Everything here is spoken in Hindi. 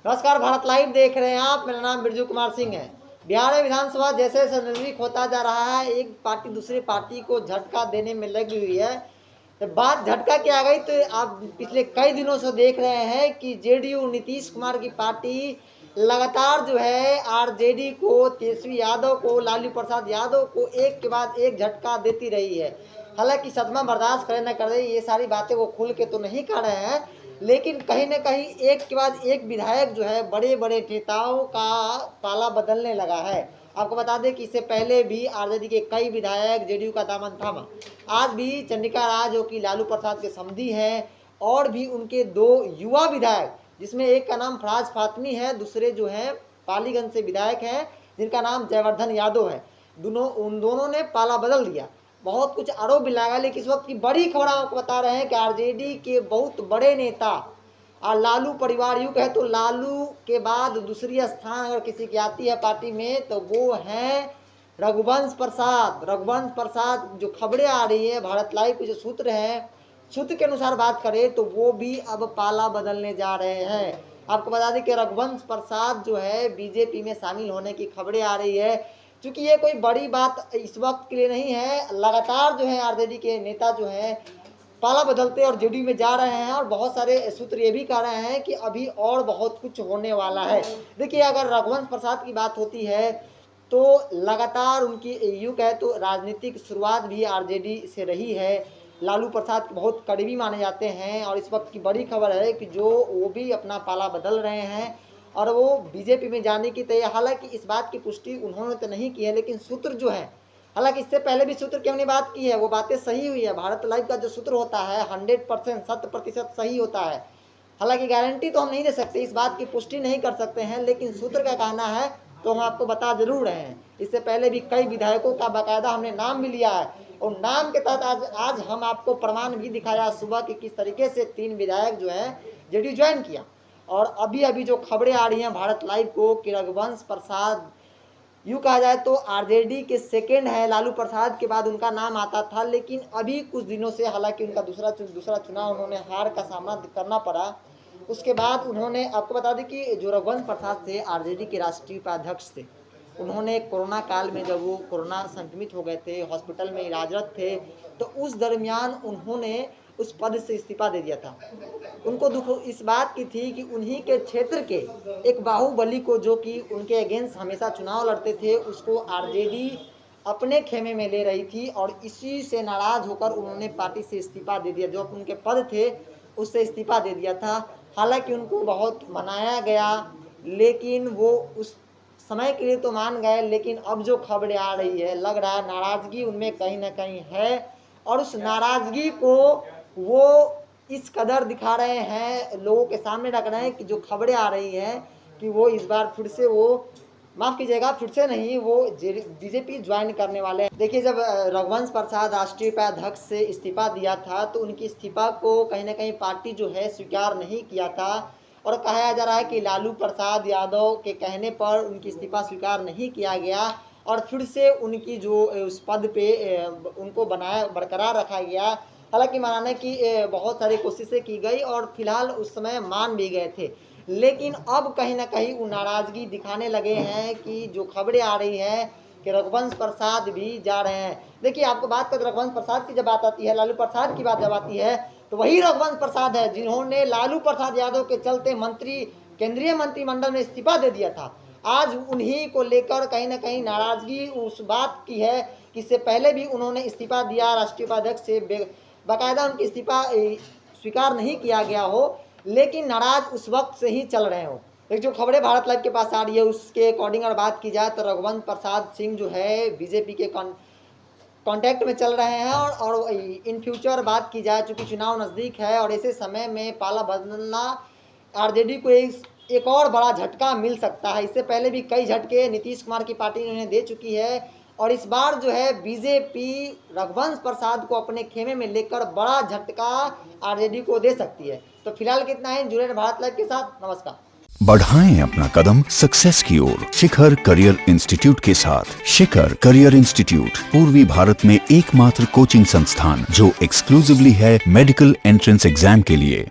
नमस्कार, भारत लाइव देख रहे हैं आप। मेरा नाम बिरजू कुमार सिंह है। बिहार में विधानसभा जैसे जैसे नजदीक होता जा रहा है, एक पार्टी दूसरी पार्टी को झटका देने में लगी हुई है। तो बात झटका की आ गई तो आप पिछले कई दिनों से देख रहे हैं कि जेडीयू नीतीश कुमार की पार्टी लगातार जो है आरजेडी को, तेजस्वी यादव को, लालू प्रसाद यादव को एक के बाद एक झटका देती रही है। हालांकि सदमा बर्दाश्त करे न करे ये सारी बातें वो खुल के तो नहीं कर रहे हैं, लेकिन कहीं न कहीं एक के बाद एक विधायक जो है बड़े बड़े नेताओं का पाला बदलने लगा है। आपको बता दें कि इससे पहले भी आरजेडी के कई विधायक जेडीयू का दामन थामा। आज भी चंद्रिका राज जो कि लालू प्रसाद के समधी हैं, और भी उनके दो युवा विधायक, जिसमें एक का नाम फराज फातमी है, दूसरे जो हैं पालीगंज से विधायक हैं जिनका नाम जयवर्धन यादव है। उन दोनों ने पाला बदल दिया। बहुत कुछ आरोप भी लगा, लेकिन इस वक्त की बड़ी खबर आपको बता रहे हैं कि आरजेडी के बहुत बड़े नेता और लालू परिवार, यूँ कहे तो लालू के बाद दूसरी स्थान अगर किसी की आती है पार्टी में तो वो हैं रघुवंश प्रसाद। रघुवंश प्रसाद जो खबरें आ रही है, भारत लाइव के जो सूत्र हैं, सूत्र के अनुसार बात करें तो वो भी अब पाला बदलने जा रहे हैं। आपको बता दें कि रघुवंश प्रसाद जो है बीजेपी में शामिल होने की खबरें आ रही है। क्योंकि ये कोई बड़ी बात इस वक्त के लिए नहीं है, लगातार जो है आरजेडी के नेता जो हैं पाला बदलते और जेडीयू में जा रहे हैं, और बहुत सारे सूत्र ये भी कह रहे हैं कि अभी और बहुत कुछ होने वाला है। देखिए, अगर रघुवंश प्रसाद की बात होती है तो लगातार उनकी यूँ कहे तो राजनीतिक शुरुआत भी आरजेडी से रही है। लालू प्रसाद बहुत करीबी माने जाते हैं, और इस वक्त की बड़ी खबर है कि जो वो भी अपना पाला बदल रहे हैं और वो बीजेपी में जाने की तैयारी। हालांकि इस बात की पुष्टि उन्होंने तो नहीं की है, लेकिन सूत्र जो है, हालांकि इससे पहले भी सूत्र की हमने बात की है, वो बातें सही हुई है। भारत लाइव का जो सूत्र होता है 100% 100% सही होता है। हालांकि गारंटी तो हम नहीं दे सकते, इस बात की पुष्टि नहीं कर सकते हैं, लेकिन सूत्र का कहना है तो हम आपको बता जरूर रहे हैं। इससे पहले भी कई विधायकों का बाकायदा हमने नाम भी लिया है, और नाम के तहत आज हम आपको प्रमाण भी दिखाया सुबह कि किस तरीके से 3 विधायक जो है जेडीयू ज्वाइन किया। और अभी जो खबरें आ रही हैं भारत लाइव को कि रघुवंश प्रसाद यूँ कहा जाए तो आरजेडी के सेकेंड है, लालू प्रसाद के बाद उनका नाम आता था, लेकिन अभी कुछ दिनों से, हालांकि उनका दूसरा चुनाव उन्होंने हार का सामना करना पड़ा, उसके बाद उन्होंने, आपको बता दें कि जो रघुवंश प्रसाद थे आरजेडी के राष्ट्रीय उपाध्यक्ष थे, उन्होंने कोरोना काल में जब वो कोरोना संक्रमित हो गए थे, हॉस्पिटल में इलाजरत थे, तो उस दरमियान उन्होंने उस पद से इस्तीफा दे दिया था। उनको दुख इस बात की थी कि उन्हीं के क्षेत्र के एक बाहुबली को, जो कि उनके अगेंस्ट हमेशा चुनाव लड़ते थे, उसको आरजेडी अपने खेमे में ले रही थी, और इसी से नाराज होकर उन्होंने पार्टी से इस्तीफा दे दिया। जो उनके पद थे उससे इस्तीफा दे दिया था। हालांकि उनको बहुत मनाया गया, लेकिन वो उस समय के लिए तो मान गए, लेकिन अब जो खबरें आ रही है, लग रहा है नाराज़गी उनमें कहीं ना कहीं है, और उस नाराज़गी को वो इस कदर दिखा रहे हैं, लोगों के सामने रख रहे हैं कि जो खबरें आ रही हैं कि वो इस बार फिर से, वो माफ़ कीजिएगा, फिर से नहीं, वो बीजेपी ज्वाइन करने वाले हैं। देखिए, जब रघुवंश प्रसाद राष्ट्रीय उपाध्यक्ष से इस्तीफा दिया था तो उनकी इस्तीफा को कहीं ना कहीं पार्टी जो है स्वीकार नहीं किया था, और कहा जा रहा है कि लालू प्रसाद यादव के कहने पर उनकी इस्तीफा स्वीकार नहीं किया गया, और फिर से उनकी जो उस पद पे उनको बरकरार रखा गया। हालांकि मनाने की बहुत सारी कोशिशें की गई, और फिलहाल उस समय मान भी गए थे, लेकिन अब कहीं ना कहीं वो नाराज़गी दिखाने लगे हैं कि जो खबरें आ रही हैं कि रघुवंश प्रसाद भी जा रहे हैं। देखिए, आपको बात कर, रघुवंश प्रसाद की जब बात आती है, लालू प्रसाद की बात जब आती है, तो वही रघुवंश प्रसाद है जिन्होंने लालू प्रसाद यादव के चलते केंद्रीय मंत्रिमंडल में इस्तीफा दे दिया था। आज उन्हीं को लेकर कहीं ना कहीं नाराज़गी उस बात की है कि इससे पहले भी उन्होंने इस्तीफा दिया राष्ट्रीय उपाध्यक्ष से, बाकायदा उनकी इस्तीफा स्वीकार नहीं किया गया हो, लेकिन नाराज उस वक्त से ही चल रहे हो। एक जो खबरें भारत लाइव के पास आ रही है उसके अकॉर्डिंग अगर बात की जाए तो रघुवंश प्रसाद सिंह जो है बीजेपी के कांटेक्ट में चल रहे हैं, और इन फ्यूचर बात की जाए, चूँकि चुनाव नज़दीक है और ऐसे समय में पाला बदलना आरजेडी को एक और बड़ा झटका मिल सकता है। इससे पहले भी कई झटके नीतीश कुमार की पार्टी उन्हें दे चुकी है, और इस बार जो है बीजेपी रघुवंश प्रसाद को अपने खेमे में लेकर बड़ा झटका आरजेडी को दे सकती है। तो फिलहाल कितना है, जुड़े भारत लाइव के साथ। नमस्कार। बढ़ाएं अपना कदम सक्सेस की ओर शिखर करियर इंस्टीट्यूट के साथ। शिखर करियर इंस्टीट्यूट पूर्वी भारत में एकमात्र कोचिंग संस्थान जो एक्सक्लूसिवली है मेडिकल एंट्रेंस एग्जाम के लिए।